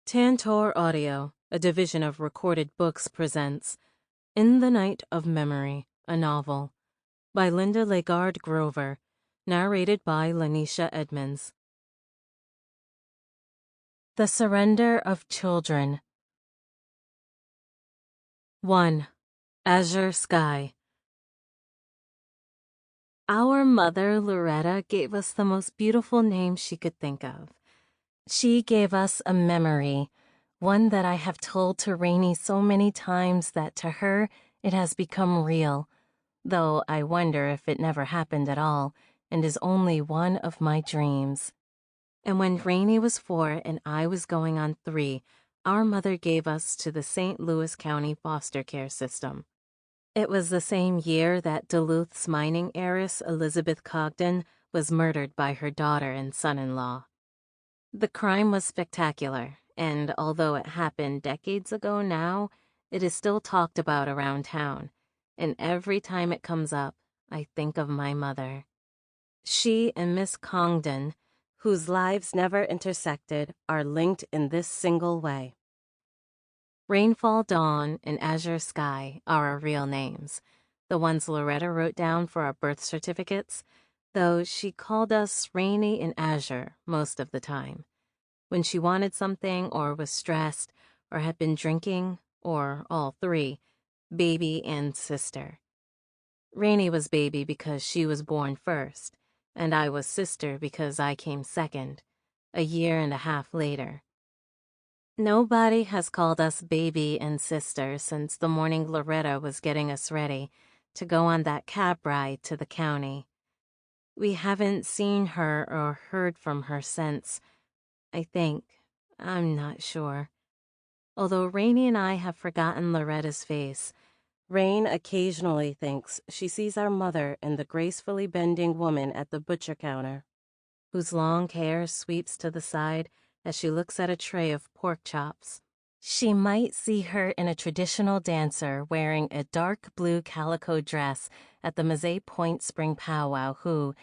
Tantor Audio, a division of Recorded Books, presents In the Night of Memory, a novel, by Linda LeGarde Grover, narrated by Lanecia Edmonds. The Surrender of Children. 1. Azure Sky. Our mother, Loretta, gave us the most beautiful name she could think of. She gave us a memory, one that I have told to Rainey so many times that to her it has become real, though I wonder if it never happened at all and is only one of my dreams. And when Rainey was 4 and I was going on 3, our mother gave us to the St. Louis County foster care system. It was the same year that Duluth's mining heiress Elizabeth Cogden was murdered by her daughter and son-in-law. The crime was spectacular, and although it happened decades ago now, it is still talked about around town, and every time it comes up, I think of my mother. She and Miss Congdon, whose lives never intersected, are linked in this single way. Rainfall Dawn and Azure Sky are our real names, the ones Loretta wrote down for our birth certificates, though she called us Rainy and Azure most of the time, when she wanted something or was stressed or had been drinking, or all three, baby and sister. Rainy was baby because she was born first, and I was sister because I came second, a year and a half later. Nobody has called us baby and sister since the morning Loretta was getting us ready to go on that cab ride to the county. We haven't seen her or heard from her since, I think. I'm not sure. Although Rainey and I have forgotten Loretta's face, Rain occasionally thinks she sees our mother in the gracefully bending woman at the butcher counter, whose long hair sweeps to the side as she looks at a tray of pork chops. She might see her in a traditional dancer wearing a dark blue calico dress at the Mozhay Point Spring Powwow who,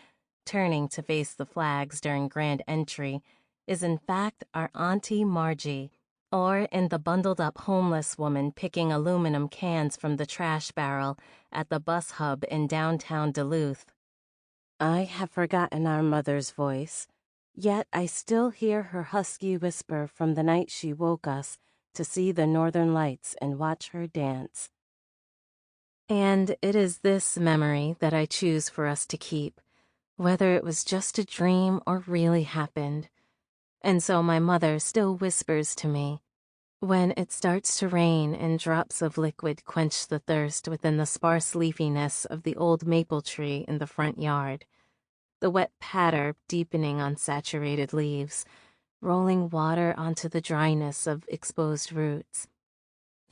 turning to face the flags during grand entry, is in fact our Auntie Margie, or in the bundled-up homeless woman picking aluminum cans from the trash barrel at the bus hub in downtown Duluth. I have forgotten our mother's voice, yet I still hear her husky whisper from the night she woke us to see the northern lights and watch her dance. And it is this memory that I choose for us to keep, whether it was just a dream or really happened. And so my mother still whispers to me, when it starts to rain and drops of liquid quench the thirst within the sparse leafiness of the old maple tree in the front yard, the wet patter deepening on saturated leaves, rolling water onto the dryness of exposed roots.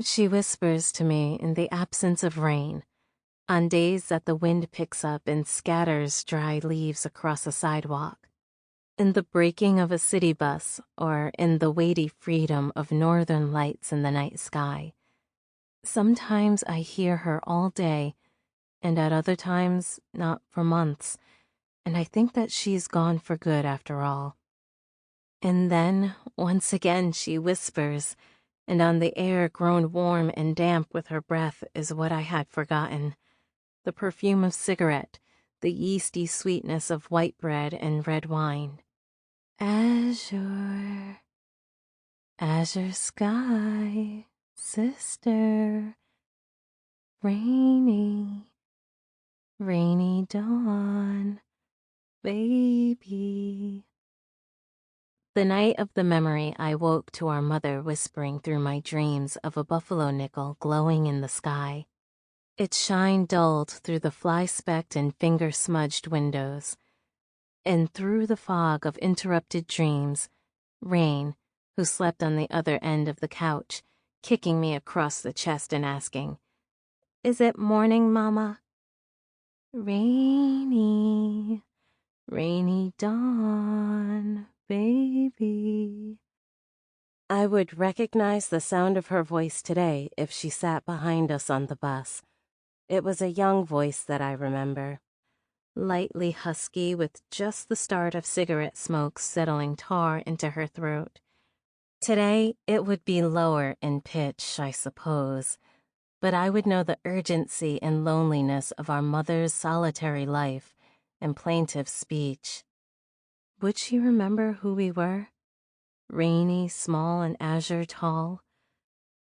She whispers to me in the absence of rain, on days that the wind picks up and scatters dry leaves across a sidewalk, in the breaking of a city bus, or in the weighty freedom of northern lights in the night sky. Sometimes I hear her all day, and at other times not for months, and I think that she's gone for good after all. And then, once again, she whispers, and on the air grown warm and damp with her breath is what I had forgotten, the perfume of cigarette, the yeasty sweetness of white bread and red wine. Azure, azure sky, sister, rainy, rainy dawn, baby. The night of the memory, I woke to our mother whispering through my dreams of a buffalo nickel glowing in the sky. Its shine dulled through the fly-specked and finger-smudged windows. And through the fog of interrupted dreams, Rain, who slept on the other end of the couch, kicking me across the chest and asking, "Is it morning, Mama?" Rainy, rainy dawn, baby. I would recognize the sound of her voice today if she sat behind us on the bus. It was a young voice that I remember, lightly husky with just the start of cigarette smoke settling tar into her throat. Today, it would be lower in pitch, I suppose, but I would know the urgency and loneliness of our mother's solitary life and plaintive speech. Would she remember who we were? Rainy, small, and azure tall?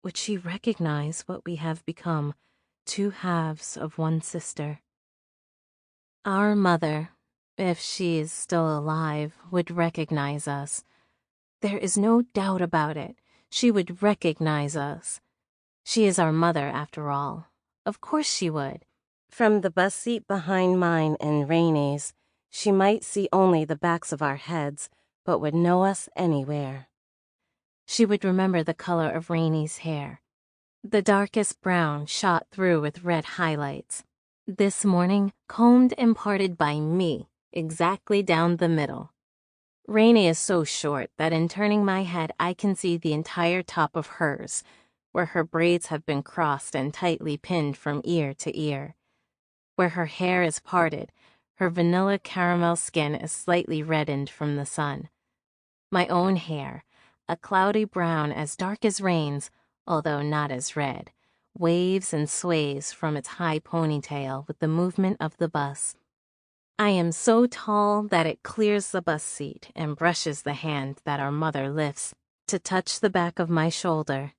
Would she recognize what we have become, two halves of one sister? Our mother, if she is still alive, would recognize us. There is no doubt about it. She would recognize us. She is our mother, after all. Of course she would. From the bus seat behind mine and Rainie's, she might see only the backs of our heads, but would know us anywhere. She would remember the color of Rainie's hair. The darkest brown shot through with red highlights. This morning, combed and parted by me, exactly down the middle. Rainie is so short that in turning my head I can see the entire top of hers, where her braids have been crossed and tightly pinned from ear to ear. Where her hair is parted, her vanilla caramel skin is slightly reddened from the sun. My own hair, a cloudy brown as dark as Rain's, although not as red, waves and sways from its high ponytail with the movement of the bus. I am so tall that it clears the bus seat and brushes the hand that our mother lifts to touch the back of my shoulder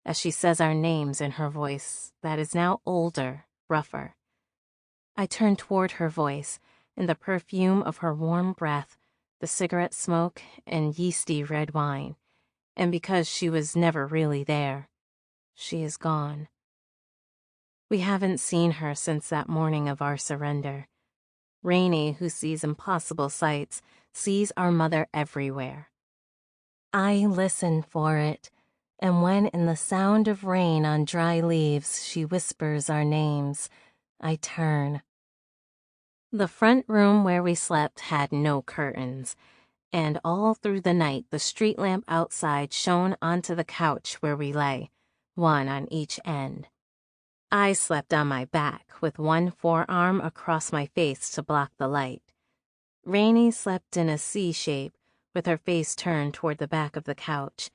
as she says our names in her voice that is now older, rougher. I turn toward her voice, and the perfume of her warm breath, the cigarette smoke, and yeasty red wine. And because she was never really there, she is gone. We haven't seen her since that morning of our surrender. Rainie, who sees impossible sights, sees our mother everywhere. I listen for it, and when in the sound of rain on dry leaves she whispers our names, I turn. The front room where we slept had no curtains, and all through the night the street lamp outside shone onto the couch where we lay, one on each end. I slept on my back with one forearm across my face to block the light. Rainie slept in a C shape with her face turned toward the back of the couch,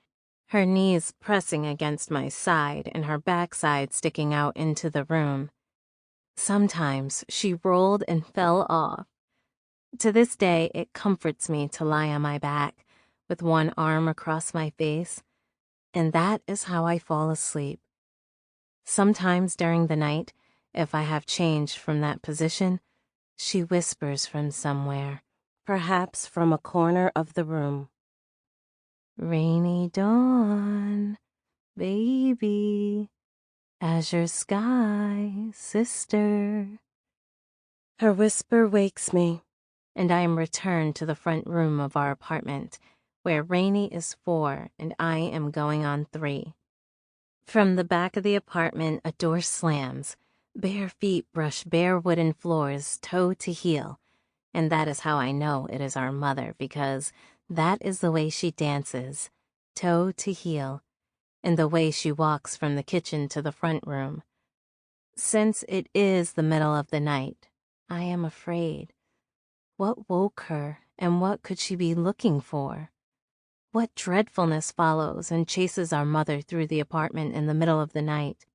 her knees pressing against my side and her backside sticking out into the room. Sometimes she rolled and fell off. To this day, it comforts me to lie on my back with one arm across my face, and that is how I fall asleep. Sometimes during the night, if I have changed from that position, she whispers from somewhere, perhaps from a corner of the room. Rainy dawn, baby, azure sky, sister. Her whisper wakes me, and I am returned to the front room of our apartment, where Rainie is 4 and I am going on 3. From the back of the apartment, a door slams. Bare feet brush bare wooden floors, toe to heel. And that is how I know it is our mother, because that is the way she dances, toe to heel, and the way she walks from the kitchen to the front room. Since it is the middle of the night, I am afraid. What woke her, and what could she be looking for? What dreadfulness follows and chases our mother through the apartment in the middle of the night,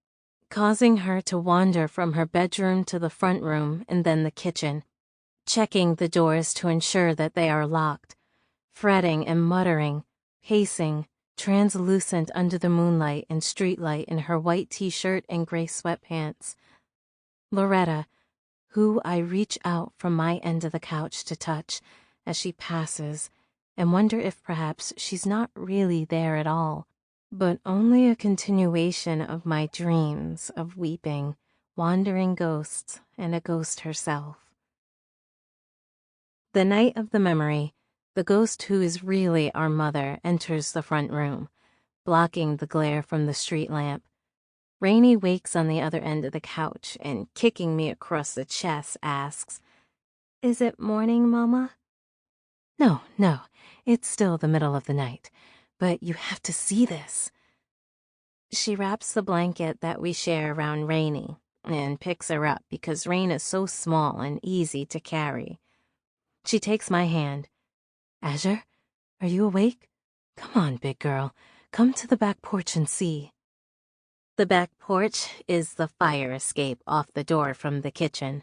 causing her to wander from her bedroom to the front room and then the kitchen, checking the doors to ensure that they are locked, fretting and muttering, pacing, translucent under the moonlight and streetlight in her white t-shirt and gray sweatpants. Loretta, who I reach out from my end of the couch to touch as she passes, and wonder if perhaps she's not really there at all, but only a continuation of my dreams of weeping, wandering ghosts, and a ghost herself. The night of the memory, the ghost who is really our mother enters the front room, blocking the glare from the street lamp. Rainie wakes on the other end of the couch and, kicking me across the chest, asks, "Is it morning, Mama?" No, it's still the middle of the night, but you have to see this." She wraps the blanket that we share around Rainie and picks her up because Rain is so small and easy to carry. She takes my hand. "Azure, are you awake? Come on, big girl. Come to the back porch and see. The back porch is the fire escape off the door from the kitchen.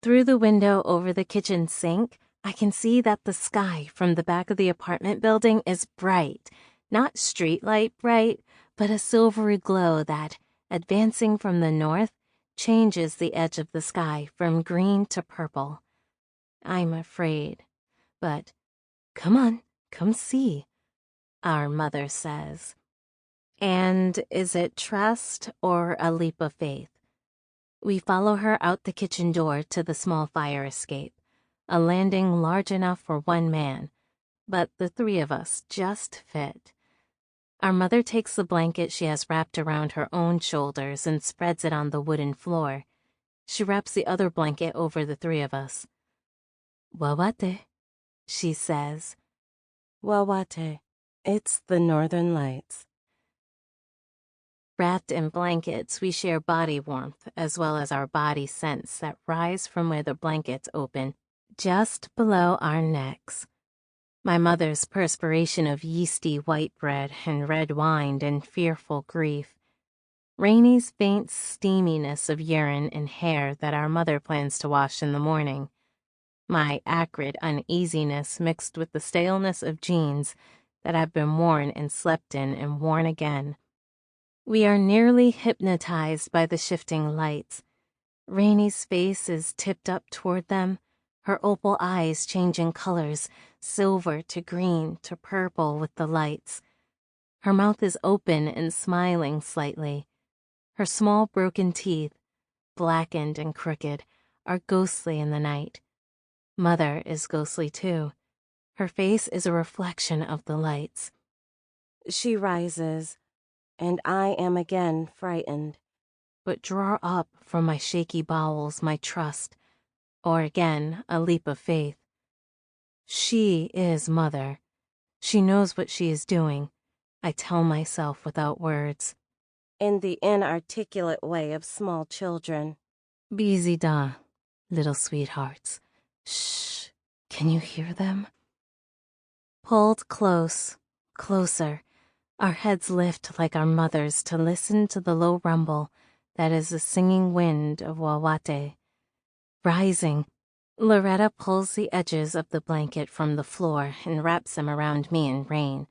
Through the window over the kitchen sink, I can see that the sky from the back of the apartment building is bright. Not streetlight bright, but a silvery glow that, advancing from the north, changes the edge of the sky from green to purple. I'm afraid, but come on, come see, our mother says. And is it trust or a leap of faith? We follow her out the kitchen door to the small fire escape, a landing large enough for one man, but the three of us just fit. Our mother takes the blanket she has wrapped around her own shoulders and spreads it on the wooden floor. She wraps the other blanket over the three of us. Wawate, she says. Wawate, it's the northern lights. Wrapped in blankets, we share body warmth as well as our body scents that rise from where the blankets open, just below our necks. My mother's perspiration of yeasty white bread and red wine and fearful grief. Rainy's faint steaminess of urine and hair that our mother plans to wash in the morning. My acrid uneasiness mixed with the staleness of jeans that have been worn and slept in and worn again. We are nearly hypnotized by the shifting lights. Rainy's face is tipped up toward them, her opal eyes changing colors, silver to green to purple with the lights. Her mouth is open and smiling slightly. Her small broken teeth, blackened and crooked, are ghostly in the night. Mother is ghostly too. Her face is a reflection of the lights. She rises, and I am again frightened, but draw up from my shaky bowels my trust, or again a leap of faith. She is Mother. She knows what she is doing, I tell myself without words. In the inarticulate way of small children. Busy da, little sweethearts. Shh, can you hear them? Pulled close, closer. Our heads lift like our mothers to listen to the low rumble that is the singing wind of Wawate. Rising, Loretta pulls the edges of the blanket from the floor and wraps them around me and Rain,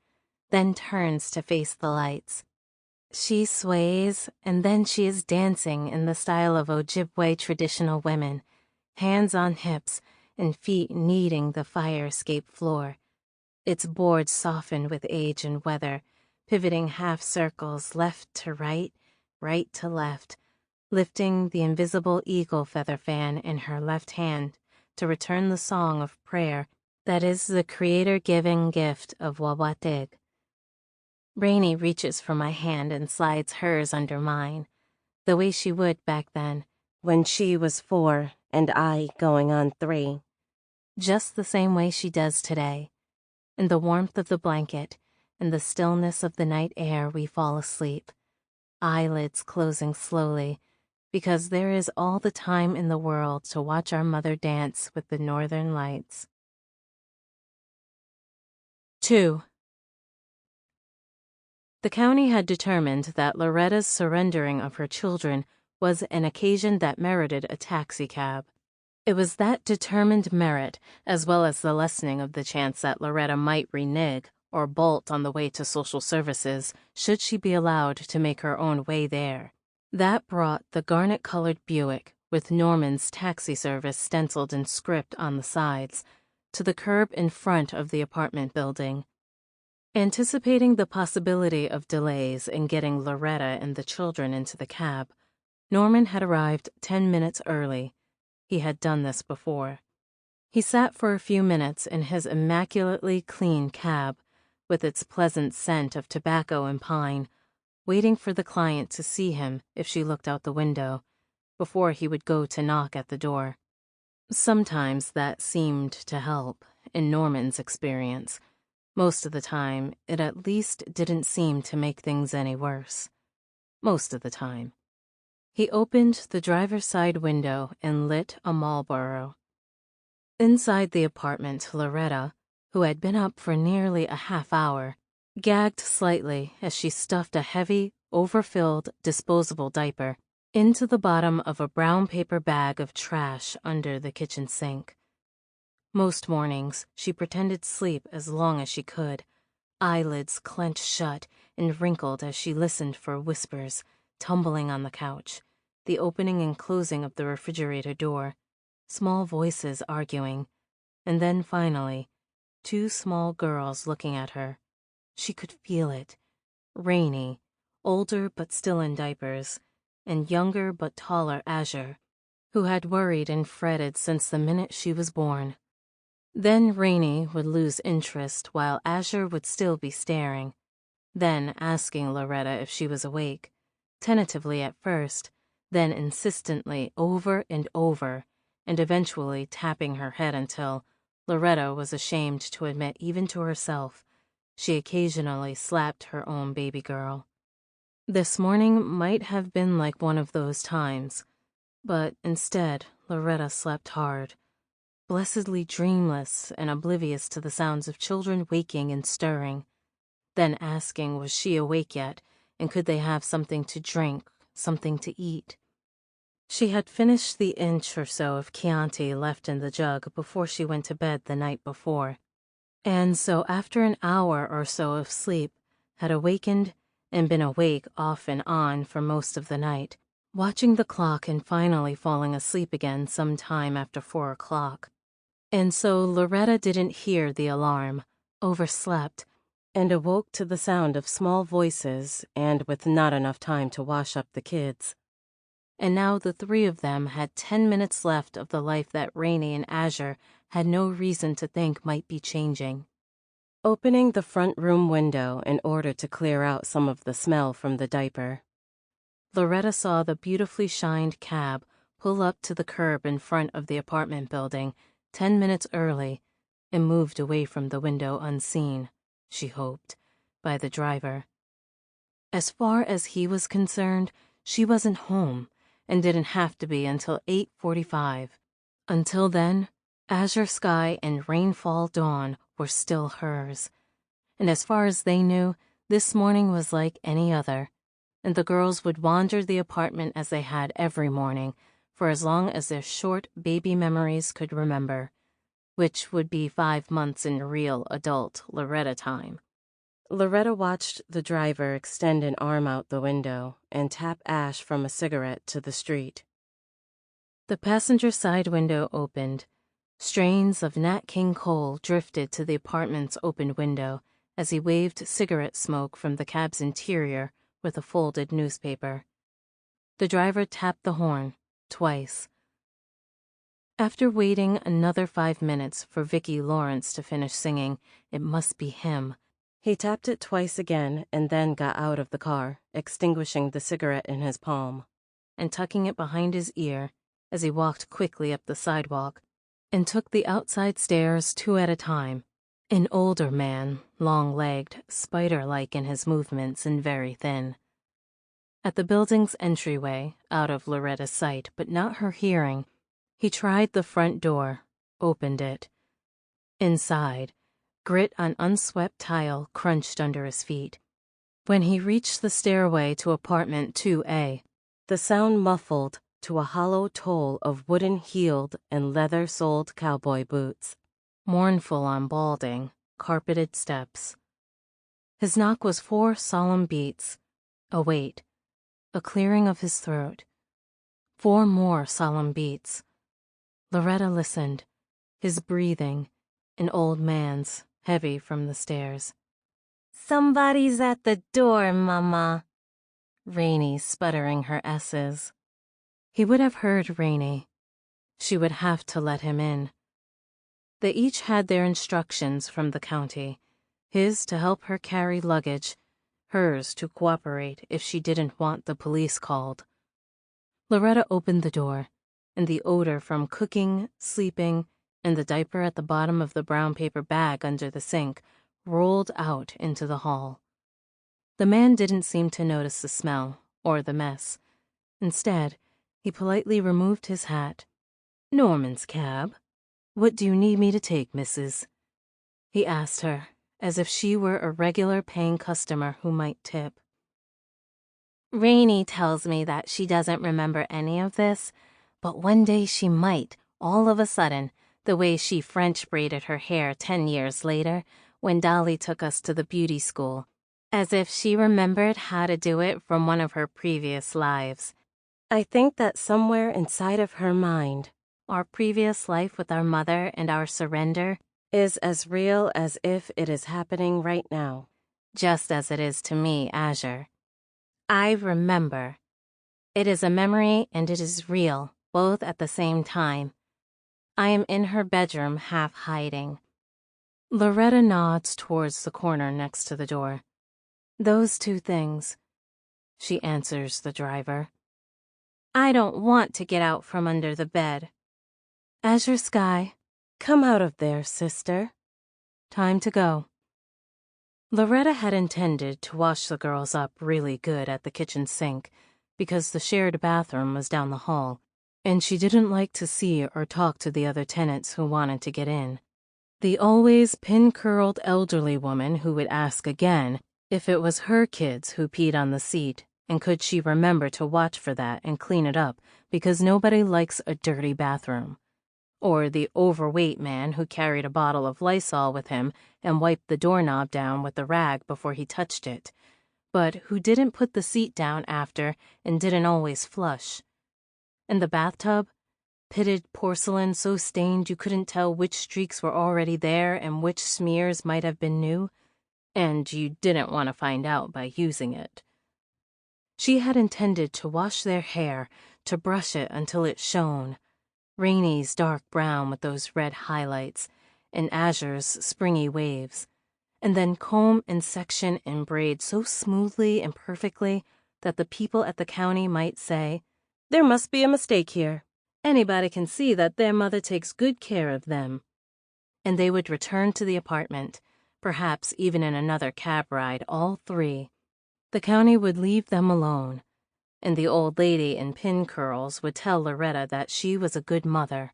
then turns to face the lights. She sways, and then she is dancing in the style of Ojibwe traditional women, hands on hips and feet kneading the fire escape floor. Its boards softened with age and weather, pivoting half circles left to right, right to left, lifting the invisible eagle feather fan in her left hand to return the song of prayer that is the creator-giving gift of Wawateg. Rainy reaches for my hand and slides hers under mine, the way she would back then, when she was 4 and I going on 3. Just the same way she does today. In the warmth of the blanket and the stillness of the night air we fall asleep, eyelids closing slowly, because there is all the time in the world to watch our mother dance with the northern lights. 2. The county had determined that Loretta's surrendering of her children was an occasion that merited a taxicab. It was that determined merit, as well as the lessening of the chance that Loretta might renege or bolt on the way to social services should she be allowed to make her own way there. That brought the garnet-colored Buick, with Norman's taxi service stenciled in script on the sides, to the curb in front of the apartment building. Anticipating the possibility of delays in getting Loretta and the children into the cab, Norman had arrived 10 minutes early. He had done this before. He sat for a few minutes in his immaculately clean cab, with its pleasant scent of tobacco and pine, waiting for the client to see him if she looked out the window, before he would go to knock at the door. Sometimes that seemed to help, in Norman's experience. Most of the time, it at least didn't seem to make things any worse. Most of the time. He opened the driver's side window and lit a Marlboro. Inside the apartment, Loretta, who had been up for nearly a half hour, gagged slightly as she stuffed a heavy, overfilled, disposable diaper into the bottom of a brown paper bag of trash under the kitchen sink. Most mornings, she pretended sleep as long as she could, eyelids clenched shut and wrinkled as she listened for whispers tumbling on the couch, the opening and closing of the refrigerator door, small voices arguing, and then finally, 2 small girls looking at her. She could feel it. Rainy, older but still in diapers, and younger but taller Azure, who had worried and fretted since the minute she was born. Then Rainy would lose interest while Azure would still be staring, then asking Loretta if she was awake, tentatively at first, then insistently over and over, and eventually tapping her head until Loretta was ashamed to admit even to herself she occasionally slapped her own baby girl. This morning might have been like one of those times, but instead Loretta slept hard, blessedly dreamless and oblivious to the sounds of children waking and stirring, then asking was she awake yet, and could they have something to drink, something to eat. She had finished the inch or so of Chianti left in the jug before she went to bed the night before, and so after an hour or so of sleep, had awakened and been awake off and on for most of the night, watching the clock and finally falling asleep again some time after 4 o'clock. And so Loretta didn't hear the alarm, overslept, and awoke to the sound of small voices and with not enough time to wash up the kids. And now the 3 of them had 10 minutes left of the life that Rainy and Azure had no reason to think might be changing. Opening the front room window in order to clear out some of the smell from the diaper, Loretta saw the beautifully shined cab pull up to the curb in front of the apartment building 10 minutes early and moved away from the window unseen, she hoped, by the driver. As far as he was concerned, she wasn't home and didn't have to be until 8:45. Until then, azure sky and rainfall dawn were still hers. And as far as they knew, this morning was like any other, and the girls would wander the apartment as they had every morning for as long as their short baby memories could remember, which would be 5 months in real adult Loretta time. Loretta watched the driver extend an arm out the window and tap ash from a cigarette to the street. The passenger side window opened. Strains of Nat King Cole drifted to the apartment's open window as he waved cigarette smoke from the cab's interior with a folded newspaper. The driver tapped the horn, twice. After waiting another 5 minutes for Vicki Lawrence to finish singing "It Must Be Him," he tapped it twice again and then got out of the car, extinguishing the cigarette in his palm, and tucking it behind his ear as he walked quickly up the sidewalk and took the outside stairs 2 at a time, an older man, long-legged, spider-like in his movements and very thin. At the building's entryway, out of Loretta's sight but not her hearing, he tried the front door, opened it. Inside, grit on unswept tile crunched under his feet. When he reached the stairway to apartment 2A, the sound muffled to a hollow toll of wooden-heeled and leather-soled cowboy boots, mournful on balding, carpeted steps. His knock was 4 solemn beats, a wait, a clearing of his throat. 4 more solemn beats. Loretta listened, his breathing, an old man's, heavy from the stairs. "Somebody's at the door, Mama." Rainy sputtering her S's. He would have heard Rainy. She would have to let him in. They each had their instructions from the county, his to help her carry luggage, hers to cooperate if she didn't want the police called. Loretta opened the door, and the odor from cooking, sleeping, and the diaper at the bottom of the brown paper bag under the sink rolled out into the hall. The man didn't seem to notice the smell or the mess. Instead, he politely removed his hat. "Norman's cab. What do you need me to take, missus?" he asked her, as if she were a regular paying customer who might tip. Rainey tells me that she doesn't remember any of this, but one day she might, all of a sudden, the way she French braided her hair 10 years later when Dolly took us to the beauty school, as if she remembered how to do it from one of her previous lives. I think that somewhere inside of her mind, our previous life with our mother and our surrender is as real as if it is happening right now, just as it is to me, Azure. I remember. It is a memory and it is real, both at the same time. I am in her bedroom, half hiding. Loretta nods towards the corner next to the door. Those two things, she answers the driver. I don't want to get out from under the bed. Azure Sky, come out of there, sister. Time to go. Loretta had intended to wash the girls up really good at the kitchen sink because the shared bathroom was down the hall, and she didn't like to see or talk to the other tenants who wanted to get in. The always pin-curled elderly woman who would ask again if it was her kids who peed on the seat, and could she remember to watch for that and clean it up because nobody likes a dirty bathroom. Or the overweight man who carried a bottle of Lysol with him and wiped the doorknob down with the rag before he touched it, but who didn't put the seat down after and didn't always flush. And the bathtub, pitted porcelain so stained you couldn't tell which streaks were already there and which smears might have been new, and you didn't want to find out by using it. She had intended to wash their hair, to brush it until it shone, Rainey's dark brown with those red highlights, and Azure's springy waves, and then comb and section and braid so smoothly and perfectly that the people at the county might say, "There must be a mistake here. Anybody can see that their mother takes good care of them." And they would return to the apartment, perhaps even in another cab ride, all three. The county would leave them alone, and the old lady in pin curls would tell Loretta that she was a good mother,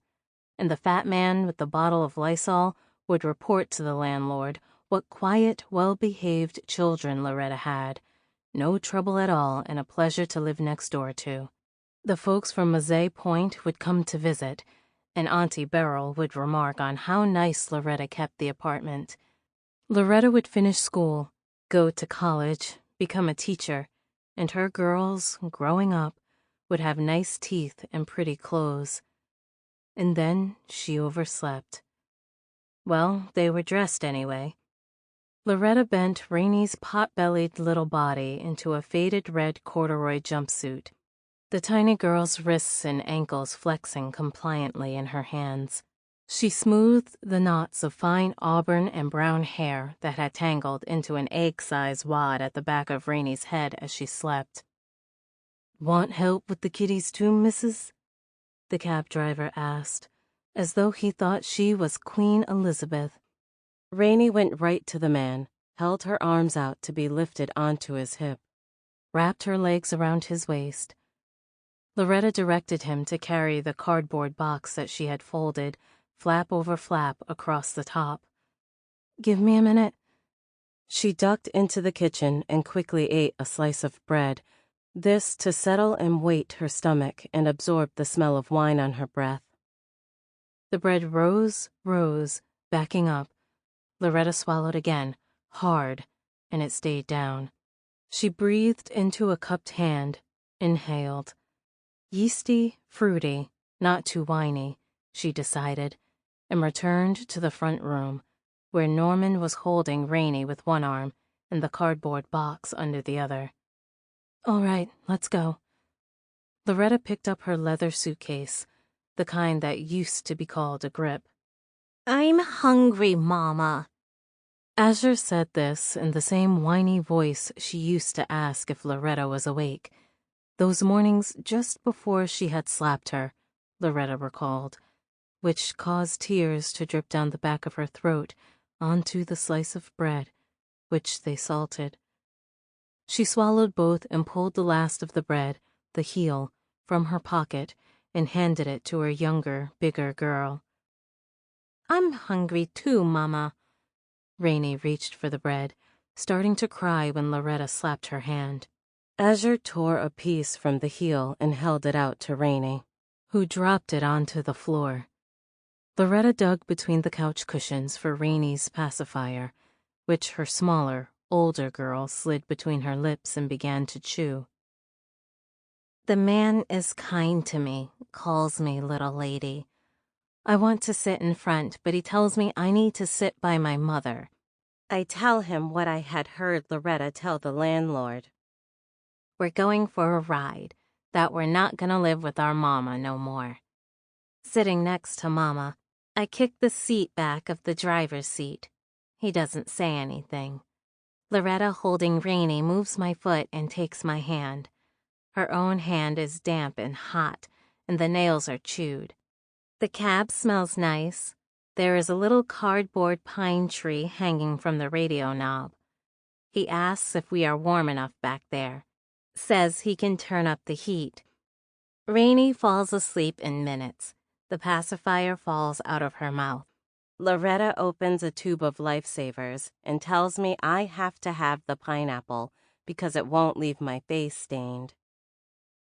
and the fat man with the bottle of Lysol would report to the landlord what quiet, well-behaved children Loretta had, no trouble at all and a pleasure to live next door to. The folks from Mozhay Point would come to visit, and Auntie Beryl would remark on how nice Loretta kept the apartment. Loretta would finish school, go to college, become a teacher, and her girls, growing up, would have nice teeth and pretty clothes. And then she overslept. Well, they were dressed anyway. Loretta bent Rainey's pot-bellied little body into a faded red corduroy jumpsuit, the tiny girl's wrists and ankles flexing compliantly in her hands. She smoothed the knots of fine auburn and brown hair that had tangled into an egg-sized wad at the back of Rainey's head as she slept. "Want help with the kiddies too, missus?" the cab driver asked, as though he thought she was Queen Elizabeth. Rainey went right to the man, held her arms out to be lifted onto his hip, wrapped her legs around his waist. Loretta directed him to carry the cardboard box that she had folded, flap over flap, across the top. "Give me a minute." She ducked into the kitchen and quickly ate a slice of bread, this to settle and weight her stomach and absorb the smell of wine on her breath. The bread rose, backing up. Loretta swallowed again, hard, and it stayed down. She breathed into a cupped hand, inhaled. Yeasty, fruity, not too winey, she decided, and returned to the front room, where Norman was holding Rainey with one arm and the cardboard box under the other. "All right, let's go." Loretta picked up her leather suitcase, the kind that used to be called a grip. "I'm hungry, Mama." Azure said this in the same whiny voice she used to ask if Loretta was awake. Those mornings just before she had slapped her, Loretta recalled, which caused tears to drip down the back of her throat onto the slice of bread, which they salted. She swallowed both and pulled the last of the bread, the heel, from her pocket and handed it to her younger, bigger girl. "I'm hungry too, Mama." Rainey reached for the bread, starting to cry when Loretta slapped her hand. Azure tore a piece from the heel and held it out to Rainey, who dropped it onto the floor. Loretta dug between the couch cushions for Rainey's pacifier, which her smaller, older girl slid between her lips and began to chew. The man is kind to me, calls me little lady. I want to sit in front, but he tells me I need to sit by my mother. I tell him what I had heard Loretta tell the landlord. We're going for a ride, that we're not gonna live with our mama no more. Sitting next to Mama, I kick the seat back of the driver's seat. He doesn't say anything. Loretta, holding Rainey, moves my foot and takes my hand. Her own hand is damp and hot, and the nails are chewed. The cab smells nice. There is a little cardboard pine tree hanging from the radio knob. He asks if we are warm enough back there. Says he can turn up the heat. Rainey falls asleep in minutes. The pacifier falls out of her mouth. Loretta opens a tube of Lifesavers and tells me I have to have the pineapple because it won't leave my face stained.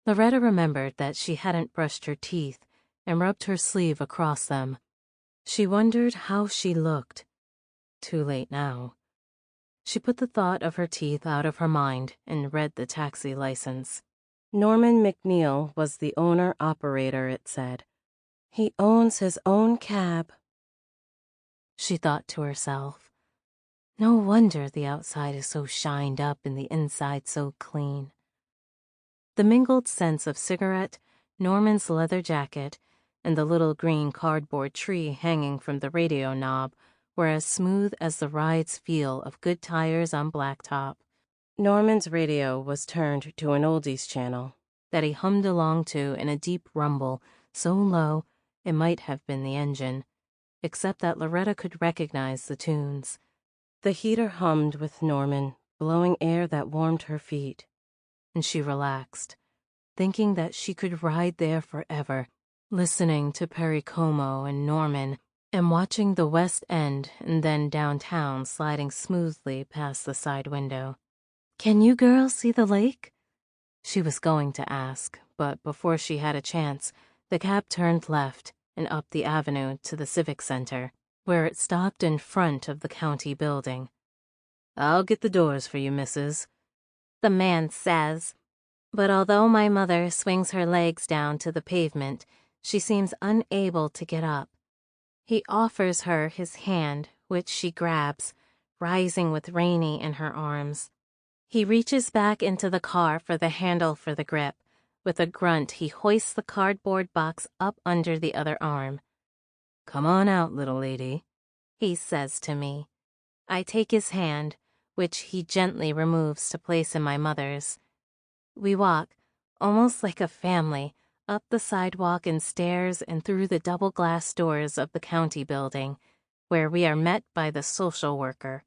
Loretta remembered that she hadn't brushed her teeth and rubbed her sleeve across them. She wondered how she looked. Too late now. She put the thought of her teeth out of her mind and read the taxi license. Norman McNeil was the owner-operator, it said. He owns his own cab. She thought to herself, no wonder the outside is so shined up and the inside so clean. The mingled scents of cigarette, Norman's leather jacket, and the little green cardboard tree hanging from the radio knob were as smooth as the ride's feel of good tires on blacktop. Norman's radio was turned to an oldies channel that he hummed along to in a deep rumble so low it might have been the engine, except that Loretta could recognize the tunes. The heater hummed with Norman, blowing air that warmed her feet, and she relaxed, thinking that she could ride there forever, listening to Perry Como and Norman, and watching the West End and then downtown sliding smoothly past the side window. Can you girls see the lake? She was going to ask, but before she had a chance, the cab turned left and up the avenue to the Civic Center, where it stopped in front of the county building. I'll get the doors for you, missus, the man says. But although my mother swings her legs down to the pavement, she seems unable to get up. He offers her his hand, which she grabs, rising with Rainey in her arms. He reaches back into the car for the handle for the grip. With a grunt, he hoists the cardboard box up under the other arm. Come on out, little lady, he says to me. I take his hand, which he gently removes to place in my mother's. We walk, almost like a family, up the sidewalk and stairs and through the double glass doors of the county building, where we are met by the social worker,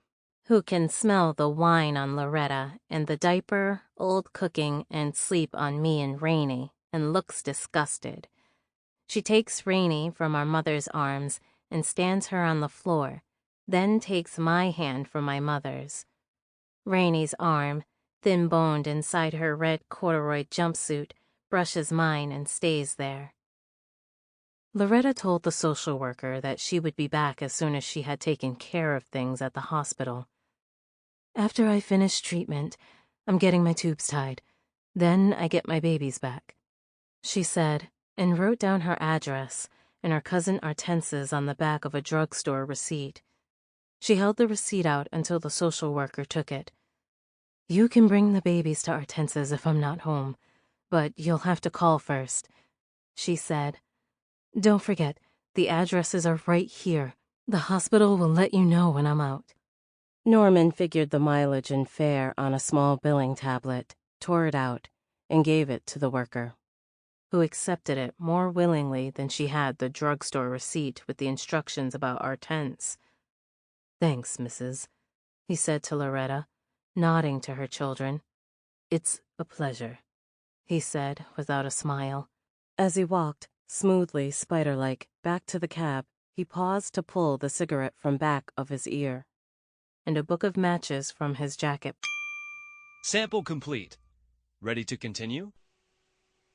who can smell the wine on Loretta and the diaper, old cooking, and sleep on me and Rainey, and looks disgusted. She takes Rainey from our mother's arms and stands her on the floor, then takes my hand from my mother's. Rainey's arm, thin-boned inside her red corduroy jumpsuit, brushes mine and stays there. Loretta told the social worker that she would be back as soon as she had taken care of things at the hospital. After I finish treatment, I'm getting my tubes tied. Then I get my babies back, she said, and wrote down her address and her cousin Hortense's on the back of a drugstore receipt. She held the receipt out until the social worker took it. You can bring the babies to Hortense's if I'm not home, but you'll have to call first, she said. Don't forget, the addresses are right here. The hospital will let you know when I'm out. Norman figured the mileage and fare on a small billing tablet, tore it out, and gave it to the worker, who accepted it more willingly than she had the drugstore receipt with the instructions about Hortense. Thanks, Mrs., he said to Loretta, nodding to her children. It's a pleasure, he said without a smile. As he walked, smoothly, spider-like, back to the cab, he paused to pull the cigarette from back of his ear. and a book of matches from his jacket. Sample complete. Ready to continue?